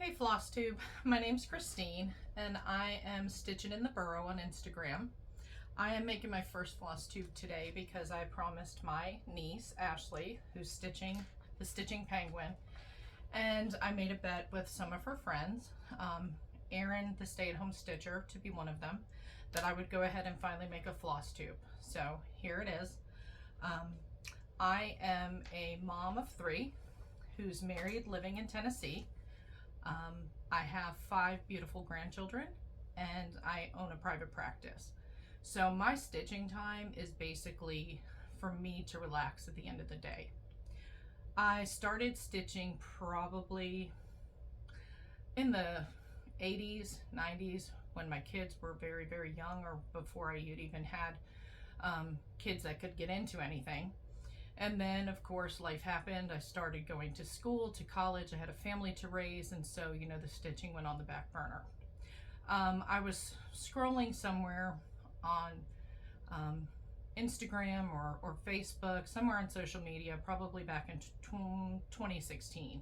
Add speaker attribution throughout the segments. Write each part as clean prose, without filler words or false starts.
Speaker 1: Hey Flosstube, my name's Christine and I am Stitching in the Burrow on Instagram. I am making my first Flosstube today because I promised my niece Ashley, who's stitching the Stitching Penguin, and I made a bet with some of her friends, Erin the stay-at-home stitcher to be one of them, that I would go ahead and finally make a Flosstube. So here it is. I am a mom of 3 who's married, living in Tennessee. I have 5 beautiful grandchildren and I own a private practice. So my stitching time is basically for me to relax at the end of the day. I started stitching probably in the 80s, 90s when my kids were very, very young, or before I even had kids that could get into anything. And then, of course, life happened. I started going to school, to college. I had a family to raise, and so, you know, the stitching went on the back burner. I was scrolling somewhere on Instagram or Facebook, somewhere on social media, probably back in 2016,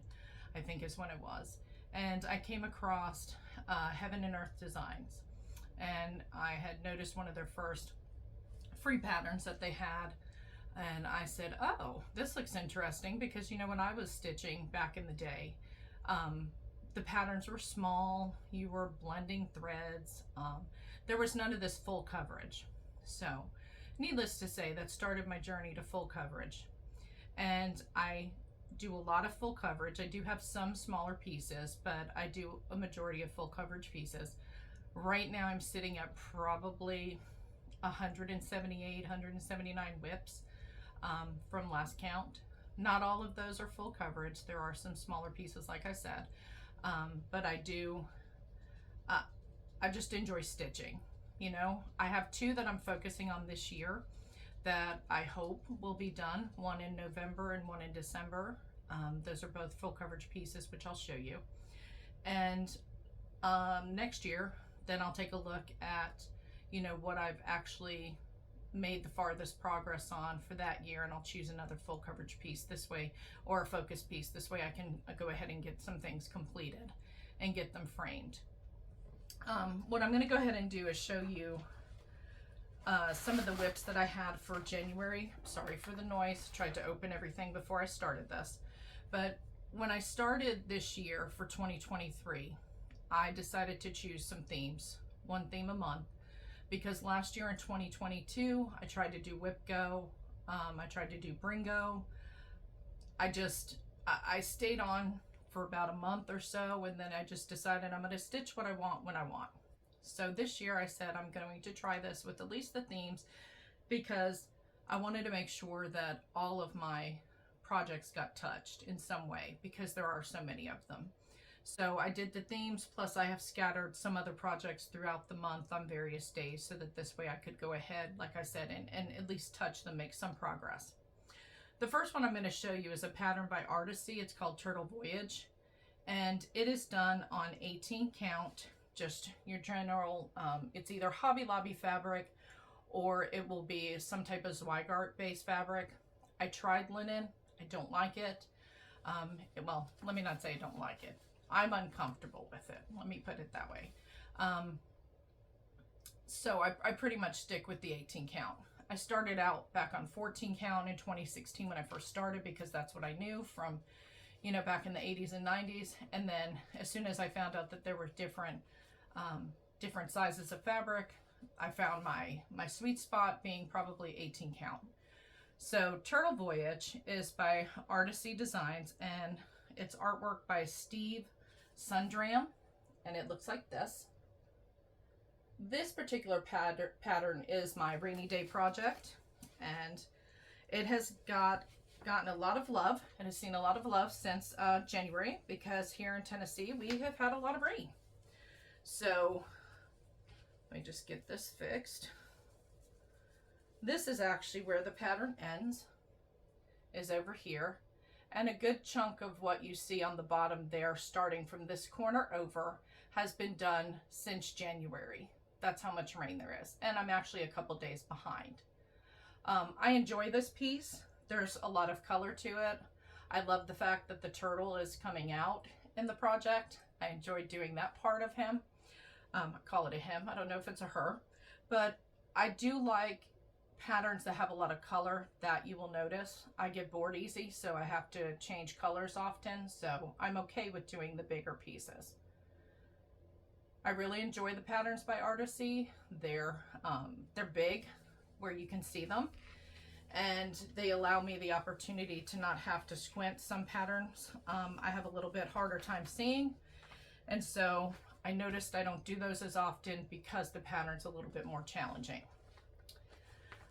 Speaker 1: I think is when it was. And I came across Heaven and Earth Designs. And I had noticed one of their first free patterns that they had. And I said, oh, this looks interesting, because, you know, when I was stitching back in the day, the patterns were small, you were blending threads, there was none of this full coverage. So needless to say, that started my journey to full coverage. And I do a lot of full coverage. I do have some smaller pieces, but I do a majority of full coverage pieces. Right now I'm sitting at probably 178, 179 WIPS. From last count. Not all of those are full coverage. There are some smaller pieces, like I said, but I just enjoy stitching. You know, I have 2 that I'm focusing on this year that I hope will be done, one in November and one in December. Those are both full coverage pieces, which I'll show you. And next year, then I'll take a look at, you know, what I've actually made the farthest progress on for that year, and I'll choose another full coverage piece this way, or a focus piece. This way I can go ahead and get some things completed and get them framed. What I'm going to go ahead and do is show you some of the WIPs that I had for January. Sorry for the noise. Tried to open everything before I started this. But when I started this year for 2023, I decided to choose some themes, one theme a month. Because last year in 2022, I tried to do WIP Go, I tried to do Bringo. I stayed on for about a month or so, and then I just decided I'm going to stitch what I want when I want. So this year I said I'm going to try this with at least the themes, because I wanted to make sure that all of my projects got touched in some way, because there are so many of them. So I did the themes, plus I have scattered some other projects throughout the month on various days, so that this way I could go ahead, like I said, and at least touch them, make some progress. The first one I'm going to show you is a pattern by Artecy. It's called Turtle Voyage, and it is done on 18 count, just your general, it's either Hobby Lobby fabric or it will be some type of Zweigart based fabric. I tried linen. I don't like it. Well, let me not say I don't like it. I'm uncomfortable with it. Let me put it that way. So I pretty much stick with the 18 count. I started out back on 14 count in 2016 when I first started, because that's what I knew from, you know, back in the 80s and 90s. And then as soon as I found out that there were different sizes of fabric, I found my sweet spot being probably 18 count. So Turtle Voyage is by Artecy Designs, and it's artwork by Steve Sundram, and it looks like this. This particular pattern is my rainy day project, and it has gotten a lot of love. It has seen a lot of love since January, because here in Tennessee we have had a lot of rain. So let me just get this fixed. This is actually where the pattern ends, is over here. And a good chunk of what you see on the bottom there, starting from this corner over, has been done since January. That's how much rain there is. And I'm actually a couple days behind. I enjoy this piece. There's a lot of color to it. I love the fact that the turtle is coming out in the project. I enjoyed doing that part of him. I call it a him. I don't know if it's a her, but I do like patterns that have a lot of color that you will notice. I get bored easy, so I have to change colors often, so I'm okay with doing the bigger pieces. I really enjoy the patterns by Artecy. They're big where you can see them, and they allow me the opportunity to not have to squint. Some patterns I have a little bit harder time seeing, and so I noticed I don't do those as often because the pattern's a little bit more challenging.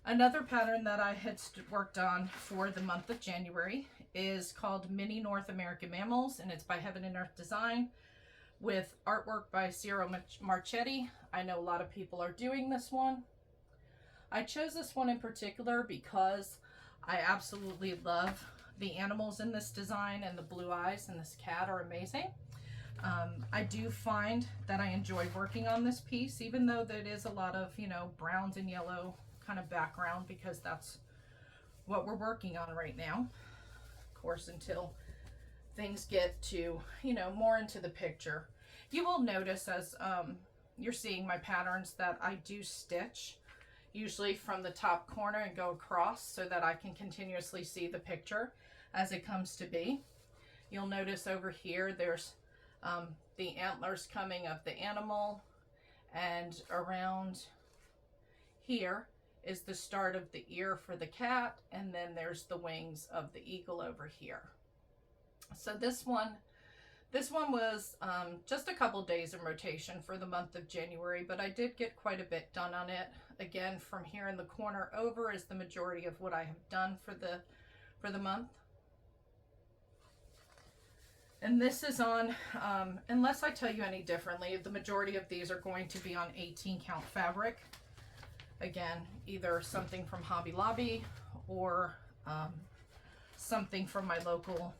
Speaker 1: Another pattern that I had worked on for the month of January is called Mini North American Mammals, and it's by Helen D Design with artwork by Ciro Marchetti. I know a lot of people are doing this one. I chose this one in particular because I absolutely love the animals in this design, and the blue eyes and this cat are amazing. I do find that I enjoy working on this piece, even though that is a lot of, you know, browns and yellow kind of background, because that's what we're working on right now. Of course, until things get to, you know, more into the picture. You will notice as you're seeing my patterns that I do stitch, usually from the top corner and go across so that I can continuously see the picture as it comes to be. You'll notice over here there's the antlers coming of the animal, and around here is the start of the ear for the cat, and then there's the wings of the eagle over here. So this one was just a couple days in rotation for the month of January, but I did get quite a bit done on it. Again, from here in the corner over is the majority of what I have done for the month. And this is on, unless I tell you any differently, the majority of these are going to be on 18 count fabric. Again, either something from Hobby Lobby or something from my local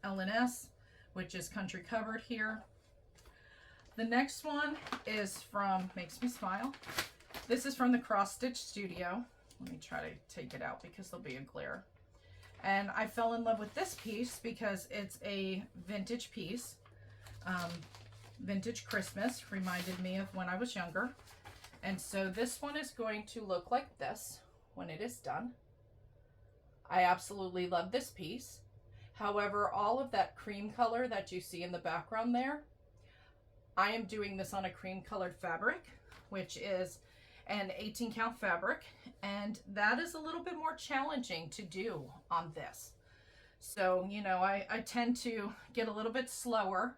Speaker 1: LNS, which is Country Covered here. The next one is from, makes me smile. This is from the Cross Stitch Studio. Let me try to take it out because there'll be a glare. And I fell in love with this piece because it's a vintage piece. Vintage Christmas reminded me of when I was younger. And so this one is going to look like this when it is done. I absolutely love this piece. However, all of that cream color that you see in the background there, I am doing this on a cream colored fabric, which is an 18 count fabric, and that is a little bit more challenging to do on this. So, you know, I tend to get a little bit slower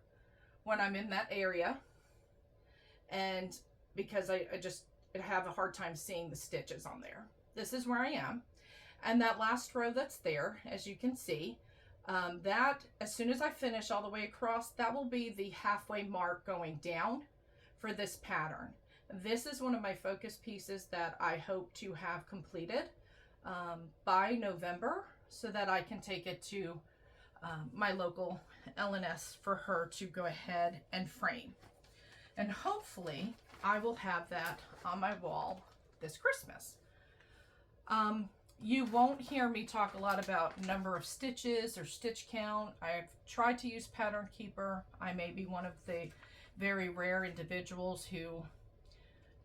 Speaker 1: when I'm in that area, and because I just have a hard time seeing the stitches on there. This is where I am, and that last row that's there, as you can see, that as soon as I finish all the way across, that will be the halfway mark going down for this pattern. This is one of my focus pieces that I hope to have completed by November, so that I can take it to my local LNS for her to go ahead and frame. And hopefully I will have that on my wall this Christmas. You won't hear me talk a lot about number of stitches or stitch count. I've tried to use Pattern Keeper. I may be one of the very rare individuals who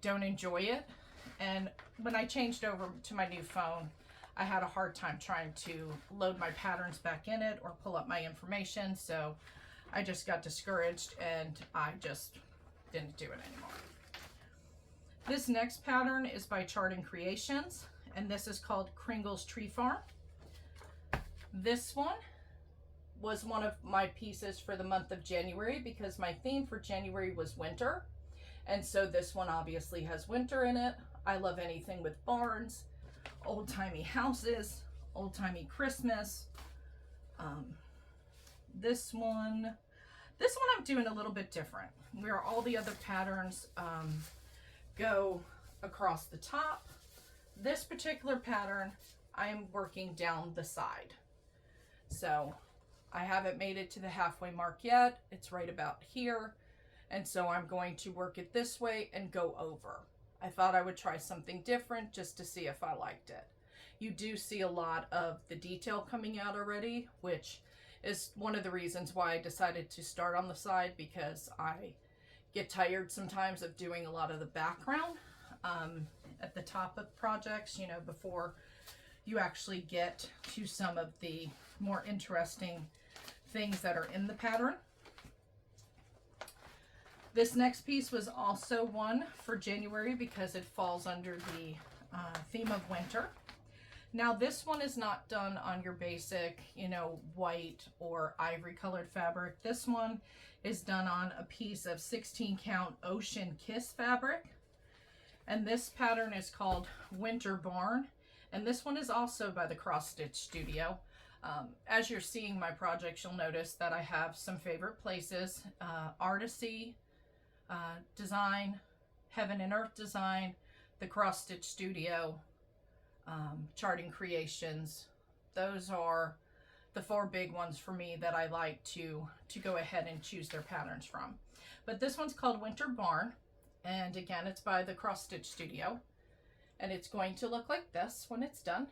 Speaker 1: don't enjoy it. And when I changed over to my new phone, I had a hard time trying to load my patterns back in it or pull up my information. So I just got discouraged and I just didn't do it anymore. This next pattern is by Charting Creations, and this is called Kringle's Tree Farm. This one was one of my pieces for the month of January because my theme for January was winter. And so this one obviously has winter in it. I love anything with barns, old-timey houses, old-timey Christmas. This one I'm doing a little bit different, where all the other patterns go across the top. This particular pattern, I am working down the side. So I haven't made it to the halfway mark yet. It's right about here. And so I'm going to work it this way and go over. I thought I would try something different just to see if I liked it. You do see a lot of the detail coming out already, which is one of the reasons why I decided to start on the side, because I get tired sometimes of doing a lot of the background at the top of projects, you know, before you actually get to some of the more interesting things that are in the pattern. This next piece was also one for January because it falls under the theme of winter. Now this one is not done on your basic, you know, white or ivory colored fabric. This one is done on a piece of 16 count Ocean Kiss fabric. And this pattern is called Winter Barn. And this one is also by the Cross Stitch Studio. As you're seeing my projects, you'll notice that I have some favorite places. Artecy Design, Heaven and Earth Design, the Cross Stitch Studio, Charting Creations. Those are the 4 big ones for me that I like to go ahead and choose their patterns from. But this one's called Winter Barn, and again, it's by the Cross Stitch Studio, and it's going to look like this when it's done.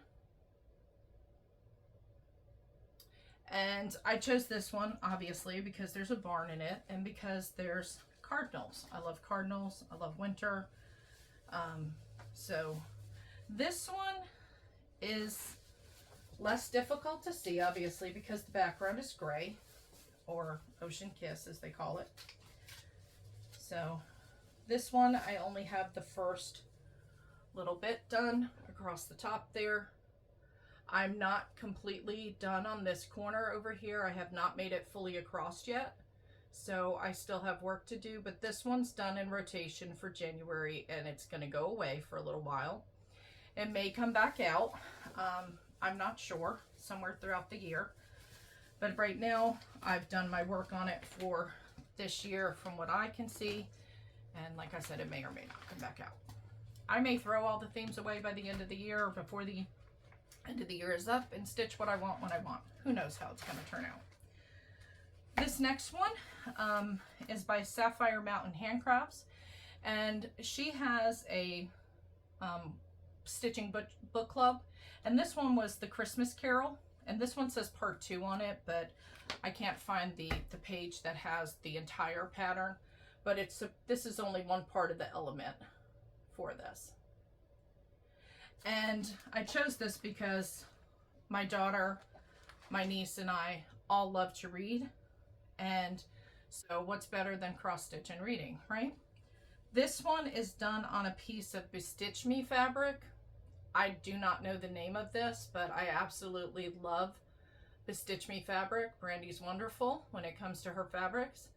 Speaker 1: And I chose this one obviously because there's a barn in it and because there's cardinals. I love cardinals. I love winter. So this one is less difficult to see, obviously, because the background is gray, or Ocean Kiss as they call it. So this one, I only have the first little bit done across the top there. I'm not completely done on this corner over here. I have not made it fully across yet, so I still have work to do, but this one's done in rotation for January, and it's going to go away for a little while. It may come back out. I'm not sure, somewhere throughout the year. But right now, I've done my work on it for this year from what I can see. And like I said, it may or may not come back out. I may throw all the themes away by the end of the year or before the end of the year is up and stitch what I want when I want. Who knows how it's going to turn out. This next one is by Sapphire Mountain Handcrafts. And she has a stitching book club. And this one was the Christmas Carol. And this one says part 2 on it, but I can't find the page that has the entire pattern. But this is only one part of the element for this. And I chose this because my daughter, my niece, and I all love to read. And so what's better than cross stitch and reading, right? This one is done on a piece of Bestitch Me fabric. I do not know the name of this, but I absolutely love Bestitch Me fabric. Brandy's wonderful when it comes to her fabrics.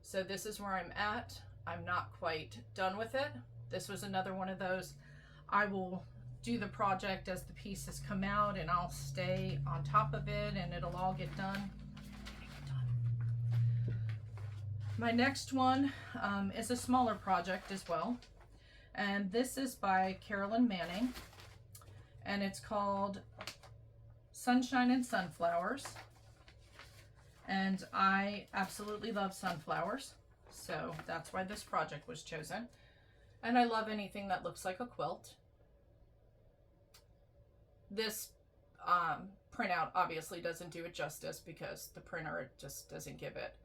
Speaker 1: So this is where I'm at. I'm not quite done with it. This was another one of those. I will do the project as the pieces come out, and I'll stay on top of it, and it'll all get done. My next one is a smaller project as well. And this is by Carolyn Manning. And it's called Sunshine and Sunflowers. And I absolutely love sunflowers. So that's why this project was chosen. And I love anything that looks like a quilt. This printout obviously doesn't do it justice because the printer just doesn't give it,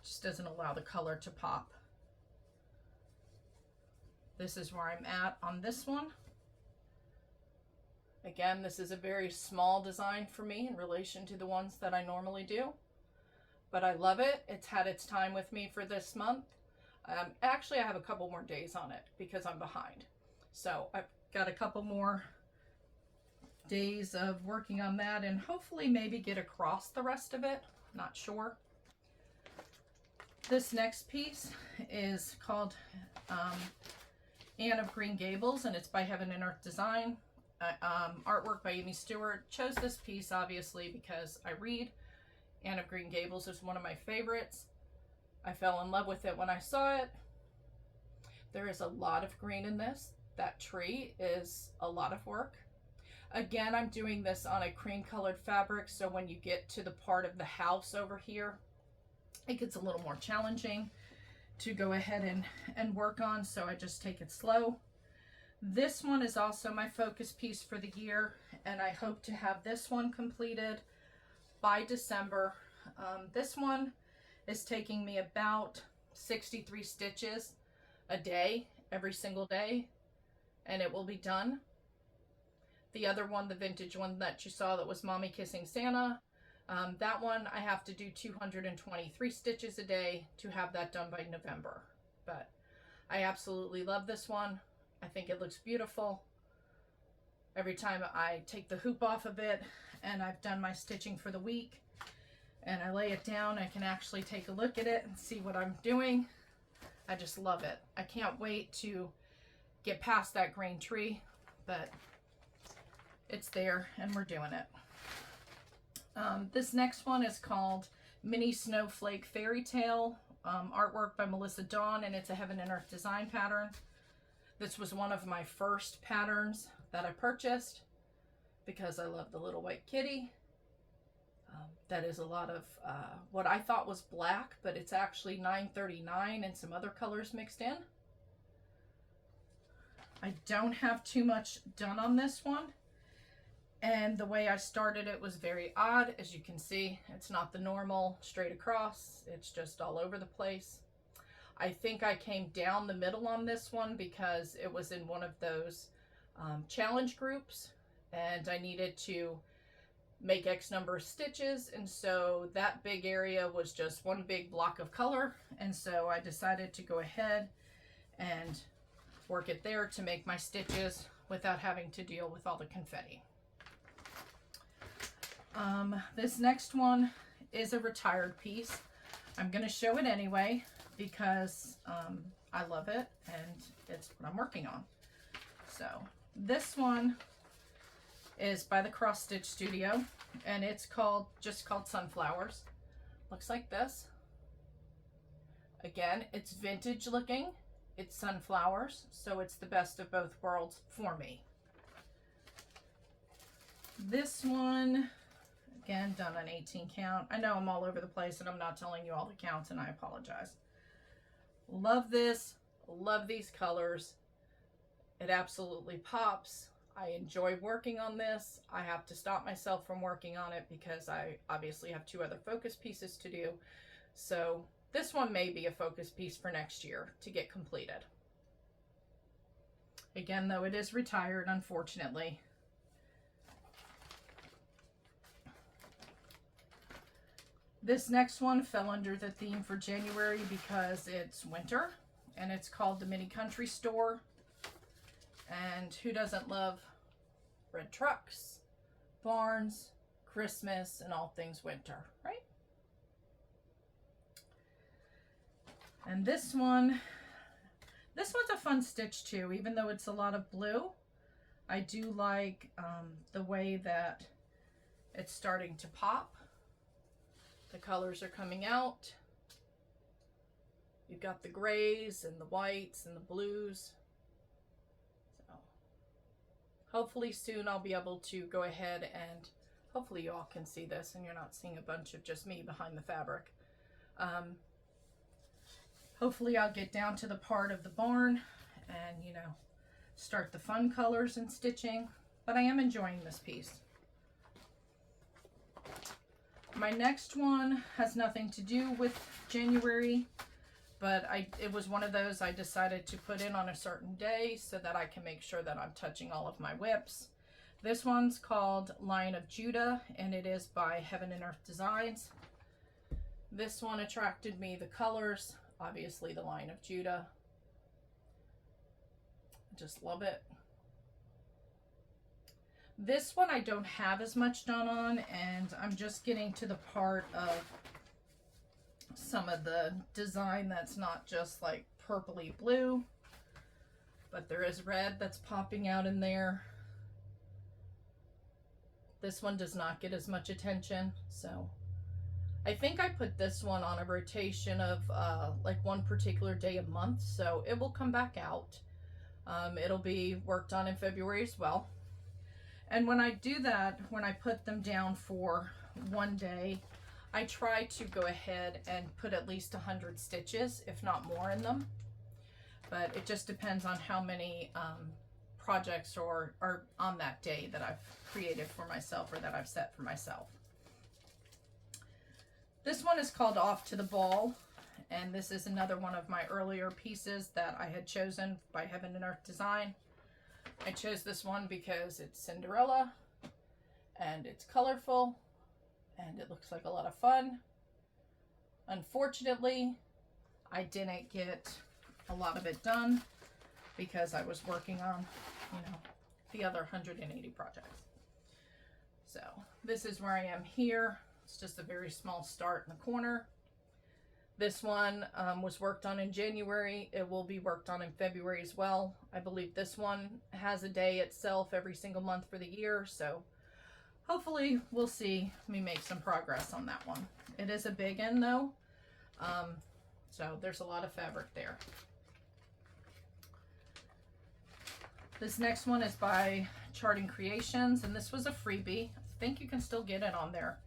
Speaker 1: just doesn't allow the color to pop. This is where I'm at on this one. Again, this is a very small design for me in relation to the ones that I normally do, but I love it. It's had its time with me for this month. Actually, I have a couple more days on it because I'm behind. So I've got a couple more days of working on that and hopefully maybe get across the rest of it. Not sure. This next piece is called Anne of Green Gables, and it's by Heaven and Earth Design. Artwork by Amy Stewart. Chose this piece obviously because I read. Anne of Green Gables is one of my favorites. I fell in love with it when I saw it. There is a lot of green in this. That tree is a lot of work. Again, I'm doing this on a cream colored fabric, so when you get to the part of the house over here, it gets a little more challenging to go ahead and work on, so I just take it slow. This one is also my focus piece for the year, and I hope to have this one completed by December. This one is taking me about 63 stitches a day, every single day, and it will be done. The other one, the vintage one that you saw that was Mommy Kissing Santa, that one I have to do 223 stitches a day to have that done by November. But I absolutely love this one. I think it looks beautiful. Every time I take the hoop off of it and I've done my stitching for the week and I lay it down, I can actually take a look at it and see what I'm doing. I just love it. I can't wait to get past that green tree, but it's there and we're doing it. This next one is called Mini Snowflake Fairy Tale, artwork by Melissa Dawn, and it's a Heaven and Earth design pattern. This was one of my first patterns that I purchased because I love the little white kitty. That is a lot of what I thought was black, but it's actually 939 and some other colors mixed in. I don't have too much done on this one. And the way I started it was very odd. As you can see, it's not the normal straight across. It's just all over the place. I think I came down the middle on this one because it was in one of those challenge groups and I needed to make X number of stitches, and so that big area was just one big block of color, and so I decided to go ahead and work it there to make my stitches without having to deal with all the confetti. This next one is a retired piece. I'm going to show it anyway because I love it and it's what I'm working on. So this one is by the Cross Stitch Studio and it's just called Sunflowers. Looks like this. Again, it's vintage looking. It's sunflowers, so it's the best of both worlds for me. This one, again, done on 18 count. I know I'm all over the place and I'm not telling you all the counts and I apologize. Love this. Love these colors. It absolutely pops. I enjoy working on this. I have to stop myself from working on it because I obviously have 2 other focus pieces to do. So this one may be a focus piece for next year to get completed. Again, though, it is retired, unfortunately. This next one fell under the theme for January because it's winter, and it's called the Mini Country Store. And who doesn't love red trucks, barns, Christmas, and all things winter, right? And this one's a fun stitch too, even though it's a lot of blue. I do like the way that it's starting to pop. The colors are coming out. You've got the grays and the whites and the blues. So hopefully soon I'll be able to go ahead and hopefully you all can see this and you're not seeing a bunch of just me behind the fabric. Hopefully I'll get down to the part of the barn and, you know, start the fun colors and stitching, but I am enjoying this piece. My next one has nothing to do with January, but it was one of those I decided to put in on a certain day so that I can make sure that I'm touching all of my WIPS. This one's called Lion of Judah, and it is by Heaven and Earth Designs. This one attracted me, the colors, obviously the Lion of Judah. I just love it. This one I don't have as much done on, and I'm just getting to the part of some of the design that's not just like purpley blue, but there is red that's popping out in there. This one does not get as much attention, so I think I put this one on a rotation of like one particular day a month, so it will come back out. It'll be worked on in February as well. And when I do that, when I put them down for one day, I try to go ahead and put at least 100 stitches, if not more, in them. But it just depends on how many projects are on that day that I've created for myself or that I've set for myself. This one is called Off to the Ball, and this is another one of my earlier pieces that I had chosen by Helen D Design. I chose this one because it's Cinderella, and it's colorful, and it looks like a lot of fun. Unfortunately, I didn't get a lot of it done because I was working on, the other 180 projects. So this is where I am here. It's just a very small start in the corner. This one was worked on in January. It will be worked on in February as well. I believe this one has a day itself every single month for the year. So hopefully we'll see me make some progress on that one. It is a big one though. So there's a lot of fabric there. This next one is by Charting Creations, and this was a freebie. I think you can still get it on their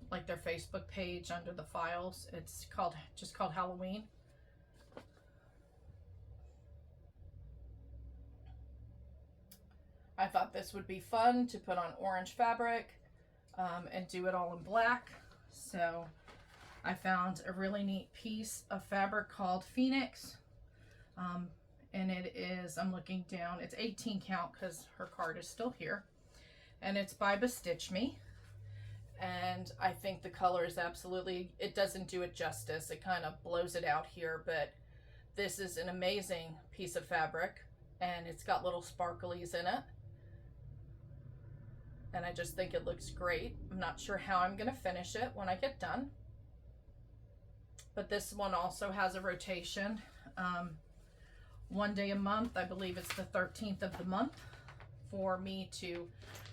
Speaker 1: like their Facebook page under the files. It's just called Halloween. I thought this would be fun to put on orange fabric and do it all in black. So I found a really neat piece of fabric called Phoenix. And it is, I'm looking down, it's 18 count because her card is still here. And it's by Bestitch Me. And I think the color is absolutely, it doesn't do it justice. It kind of blows it out here, but this is an amazing piece of fabric, and it's got little sparklies in it. And I just think it looks great. I'm not sure how I'm gonna finish it when I get done. But this one also has a rotation. One day a month, I believe it's the 13th of the month, for me to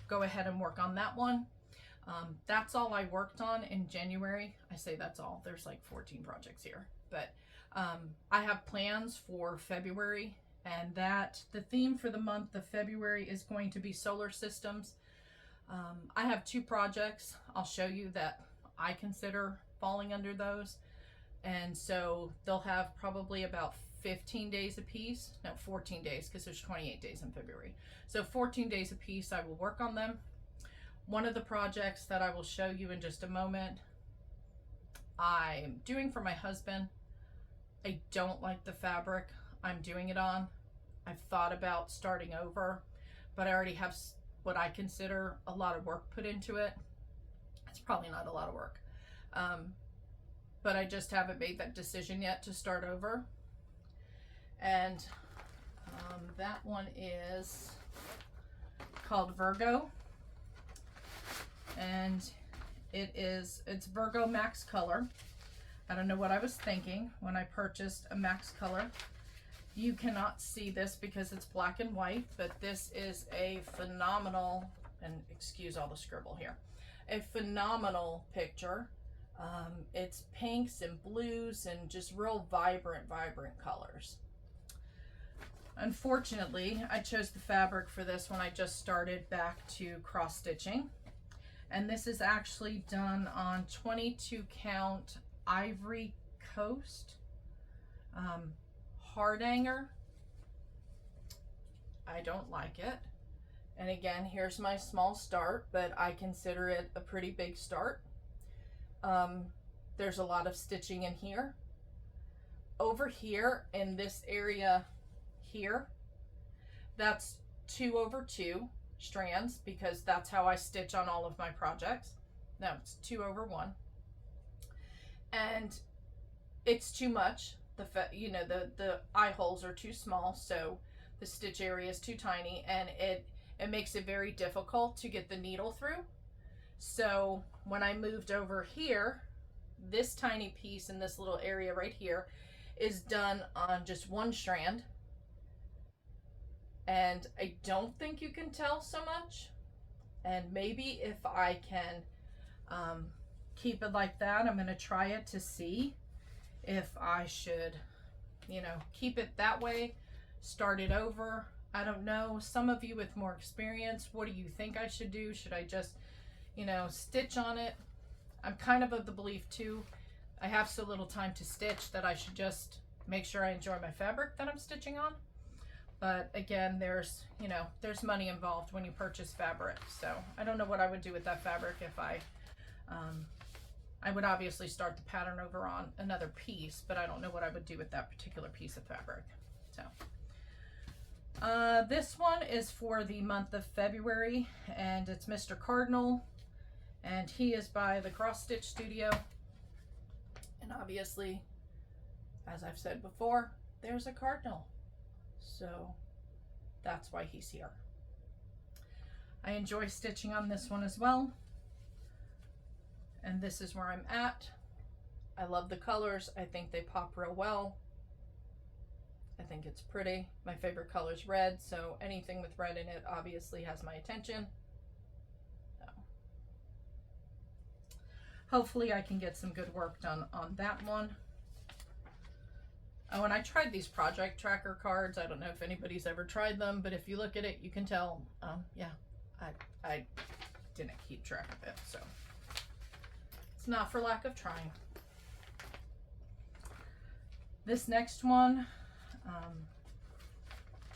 Speaker 1: go ahead and work on that one. That's all I worked on in January. I say that's all, there's like 14 projects here, but I have plans for February, and the theme for the month of February is going to be solar systems. I have 2 projects I'll show you that I consider falling under those, and so they'll have probably about 15 days a piece. No, 14 days, because there's 28 days in February. So 14 days a piece I will work on them. One of the projects that I will show you in just a moment, I'm doing for my husband. I don't like the fabric I'm doing it on. I've thought about starting over, but I already have what I consider a lot of work put into it. It's probably not a lot of work. But I just haven't made that decision yet to start over. And that one is called Virgo, and it's Virgo Max Color. I don't know what I was thinking when I purchased a Max Color. You cannot see this because it's black and white, but this is a phenomenal, and excuse all the scribble here, a phenomenal picture. It's pinks and blues and just real vibrant colors. Unfortunately, I chose the fabric for this when I just started back to cross stitching, and this is actually done on 22 count Ivory Coast hard hanger. I don't like it, and again, here's my small start, but I consider it a pretty big start. There's a lot of stitching in here. Over here in this area here, that's 2/2 strands, because that's how I stitch on all of my projects. No, it's 2/1, and it's too much. The eye holes are too small, so the stitch area is too tiny, and it makes it very difficult to get the needle through. So when I moved over here, this tiny piece in this little area right here is done on just 1 strand. And I don't think you can tell so much. And maybe if I can keep it like that, I'm going to try it to see if I should, keep it that way, start it over. I don't know. Some of you with more experience, what do you think I should do? Should I just, stitch on it? I'm kind of the belief too, I have so little time to stitch that I should just make sure I enjoy my fabric that I'm stitching on. But again, there's money involved when you purchase fabric. So I don't know what I would do with that fabric if I I would obviously start the pattern over on another piece, but I don't know what I would do with that particular piece of fabric. So this one is for the month of February, and it's Mr. Cardinal, and he is by the Cross Stitch Studio. And obviously, as I've said before, there's a cardinal, so that's why he's here. I enjoy stitching on this one as well, and this is where I'm at. I love the colors. I think they pop real well. I think it's pretty. My favorite color is red, so anything with red in it obviously has my attention. So hopefully I can get some good work done on that one. Oh, and I tried these project tracker cards. I don't know if anybody's ever tried them, but if you look at it, you can tell, yeah, I didn't keep track of it, so it's not for lack of trying. This next one,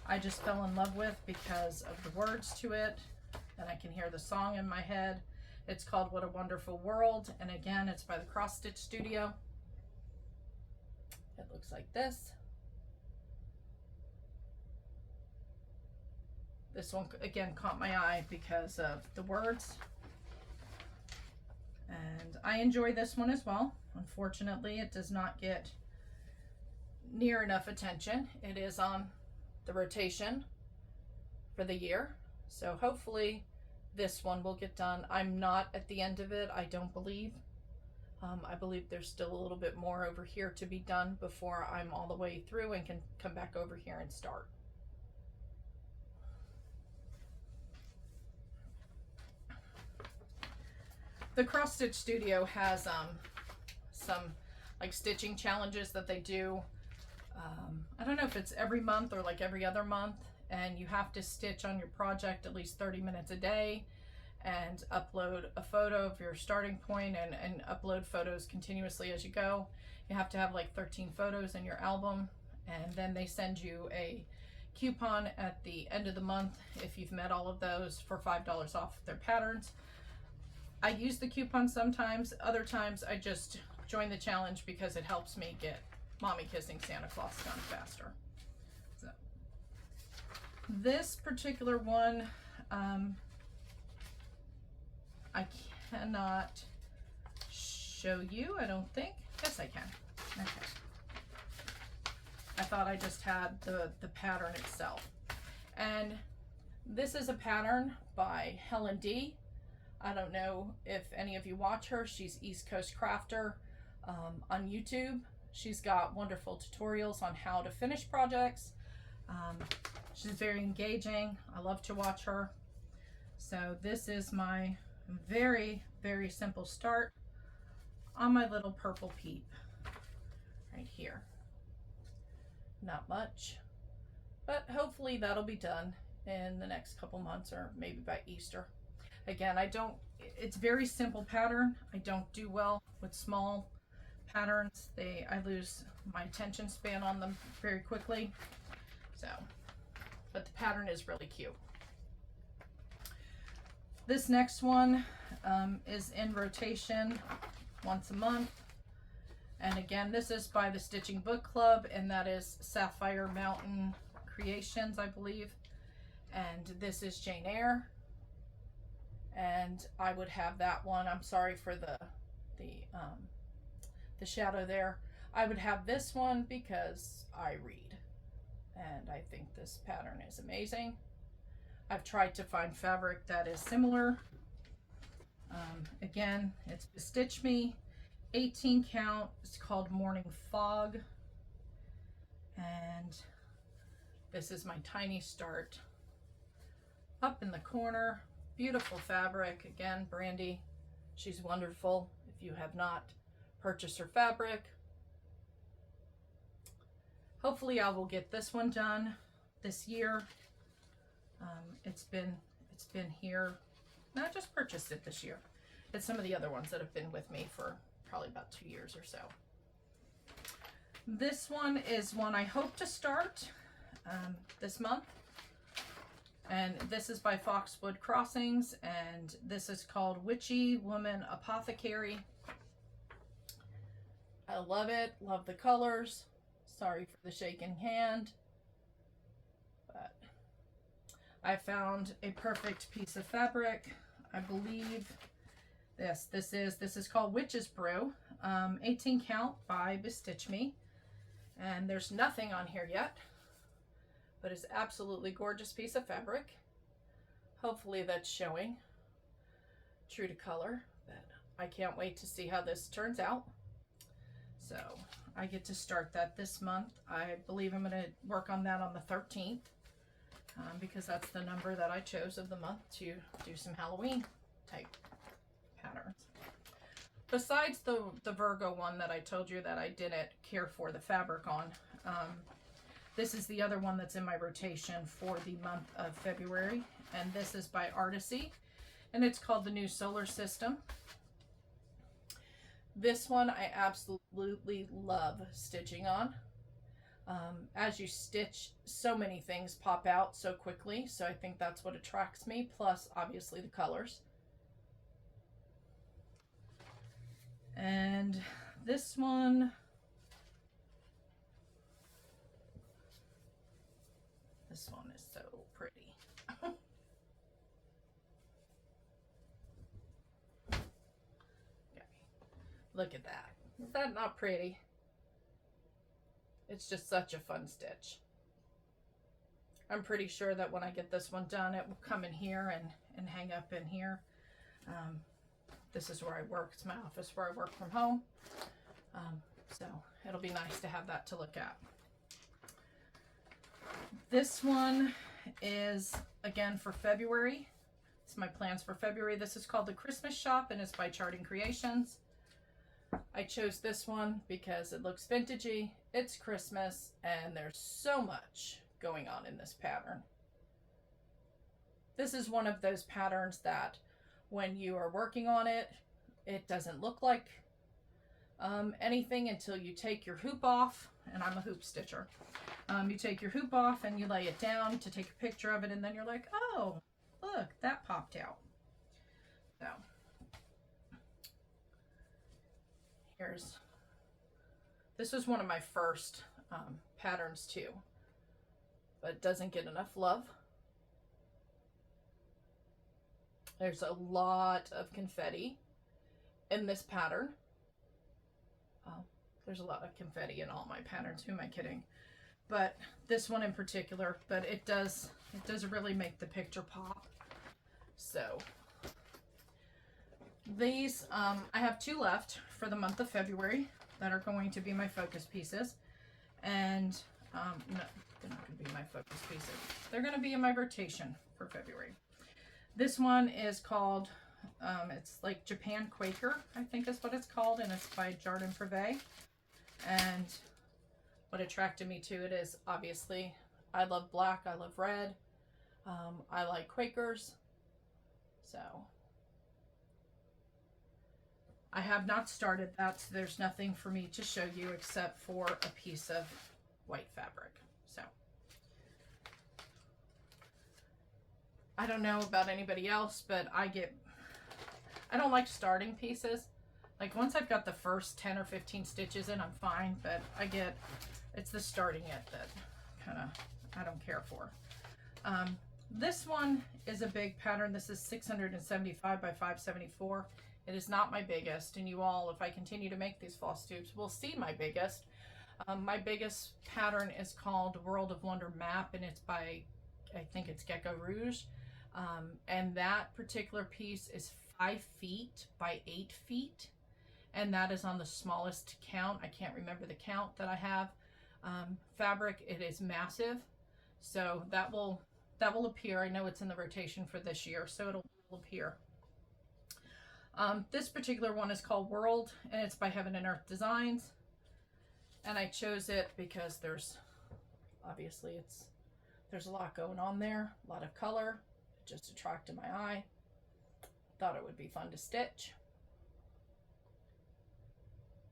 Speaker 1: I just fell in love with because of the words to it, and I can hear the song in my head. It's called What a Wonderful World, and again, it's by the Cross Stitch Studio. It looks like this. This one again caught my eye because of the words, and I enjoy this one as well. Unfortunately, it does not get near enough attention. It is on the rotation for the year, so hopefully this one will get done. I'm not at the end of it, I don't believe. I believe there's still a little bit more over here to be done before I'm all the way through and can come back over here and start. The Cross Stitch Studio has some like stitching challenges that they do. I don't know if it's every month or like every other month, and you have to stitch on your project at least 30 minutes a day and upload a photo of your starting point and upload photos continuously as you go. You have to have like 13 photos in your album, and then they send you a coupon at the end of the month if you've met all of those for $5 off their patterns. I use the coupon sometimes, other times I just join the challenge because it helps me get Mommy Kissing Santa Claus done faster. So this particular one, I cannot show you, I don't think. Yes, I can. Okay. I thought I just had the pattern itself. And this is a pattern by Helen D. I don't know if any of you watch her. She's East Coast Crafter on YouTube. She's got wonderful tutorials on how to finish projects. She's very engaging. I love to watch her. So this is my very, very simple start on my little purple peep right here. Not much, but hopefully that'll be done in the next couple months or maybe by Easter. Again, it's very simple pattern. I don't do well with small patterns. I lose my attention span on them very quickly. So, but the pattern is really cute. This next one is in rotation once a month. And again, this is by the Stitching Book Club, and that is Sapphire Mountain Creations, I believe. And this is Jane Eyre. And I would have that one. I'm sorry for the shadow there. I would have this one because I read, and I think this pattern is amazing. I've tried to find fabric that is similar. Again, it's Stitch Me, 18 count. It's called Morning Fog, and this is my tiny start up in the corner. Beautiful fabric. Again, Brandy, she's wonderful. If you have not purchased her fabric, hopefully I will get this one done this year. It's been here. No, I just purchased it this year. It's some of the other ones that have been with me for probably about 2 years or so. This one is one I hope to start this month. And this is by Foxwood Crossings, and this is called Witchy Woman Apothecary. I love it, love the colors. Sorry for the shaking hand, but I found a perfect piece of fabric. I believe this is called Witch's Brew, 18 count by Bestitch Me, and there's nothing on here yet, but it's absolutely gorgeous piece of fabric. Hopefully that's showing true to color, but I can't wait to see how this turns out. So I get to start that this month. I believe I'm going to work on that on the 13th because that's the number that I chose of the month to do some Halloween type patterns. Besides the Virgo one that I told you that I didn't care for the fabric on, this is the other one that's in my rotation for the month of February, and this is by Artecy, and it's called the New Solar System. This one I absolutely love stitching on. As you stitch, so many things pop out so quickly, so I think that's what attracts me, plus obviously the colors. And this one, is so pretty. Look at that. Is that not pretty? It's just such a fun stitch. I'm pretty sure that when I get this one done, it will come in here and hang up in here. This is where I work. It's my office where I work from home. So it'll be nice to have that to look at. This one is, again, for February. It's my plans for February. This is called the Christmas Shop, and it's by Charting Creations. I chose this one because it looks vintagey, it's Christmas, and there's so much going on in this pattern. This is one of those patterns that when you are working on it, it doesn't look like anything until you take your hoop off, and I'm a hoop stitcher. You take your hoop off and you lay it down to take a picture of it, and then you're like, oh, look, that popped out. So this was one of my first patterns too, but it doesn't get enough love. There's a lot of confetti in this pattern. There's a lot of confetti in all my patterns. Who am I kidding? But this one in particular, but it does really make the picture pop. So these, I have 2 left for the month of February that are going to be my focus pieces. And no, they're not going to be my focus pieces. They're going to be in my rotation for February. This one is called, it's like Japan Quaker, I think is what it's called, and it's by Jardin Privé. And what attracted me to it is, obviously, I love black, I love red, I like Quakers, so I have not started that, so there's nothing for me to show you except for a piece of white fabric. So I don't know about anybody else, but I don't like starting pieces. Like once I've got the first 10 or 15 stitches in, I'm fine, but it's the starting it that kind of I don't care for. This one is a big pattern. This is 675 by 574. It is not my biggest, and you all, if I continue to make these Flosstubes, will see my biggest. My biggest pattern is called World of Wonder Map, and it's by, I think it's Gecko Rouge. And that particular piece is 5 feet by 8 feet. And that is on the smallest count. I can't remember the count that I have. Fabric, it is massive. So that will appear. I know it's in the rotation for this year, so it'll appear. This particular one is called World, and it's by Heaven and Earth Designs. And I chose it because there's a lot going on there, a lot of color. It just attracted my eye. Thought it would be fun to stitch.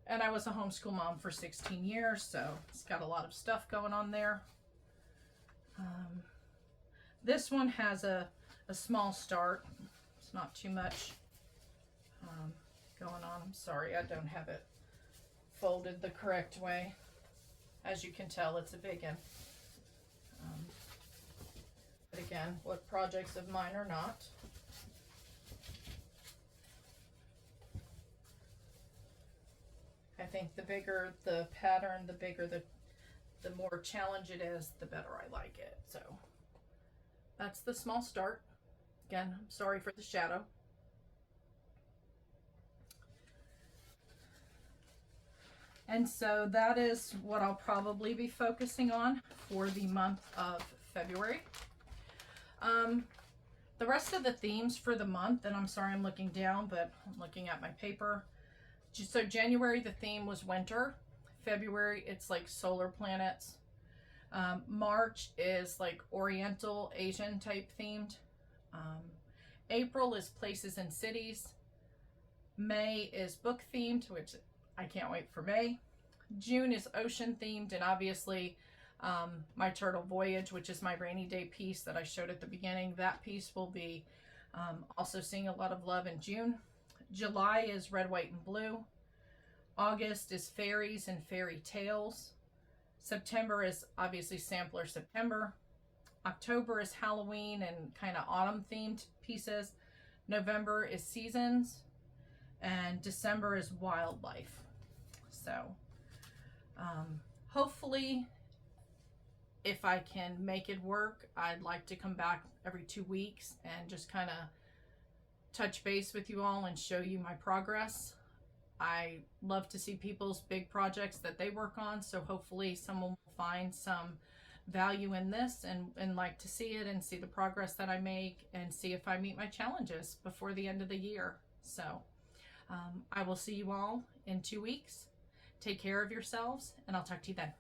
Speaker 1: And I was a homeschool mom for 16 years, so it's got a lot of stuff going on there. This one has a small start. It's not too much going on. I'm sorry, I don't have it folded the correct way. As you can tell, it's a big one. But again, what projects of mine are not? I think the bigger the pattern, the bigger the more challenge it is, the better I like it. So that's the small start. Again, I'm sorry for the shadow. And so that is what I'll probably be focusing on for the month of February. The rest of the themes for the month, and I'm sorry I'm looking down, but I'm looking at my paper. So January, the theme was winter. February, it's like solar planets. March is like Oriental, Asian type themed. April is places and cities. May is book themed, which I can't wait for May. June is ocean themed, and obviously my turtle voyage, which is my rainy day piece that I showed at the beginning. That piece will be also seeing a lot of love in June. July is red, white, and blue. August is fairies and fairy tales. September is obviously sampler September. October is Halloween and kind of autumn themed pieces. November is seasons. And December is wildlife. So hopefully, if I can make it work, I'd like to come back every 2 weeks and just kind of touch base with you all and show you my progress. I love to see people's big projects that they work on, so hopefully someone will find some value in this and like to see it and see the progress that I make and see if I meet my challenges before the end of the year. So I will see you all in 2 weeks. Take care of yourselves, and I'll talk to you then.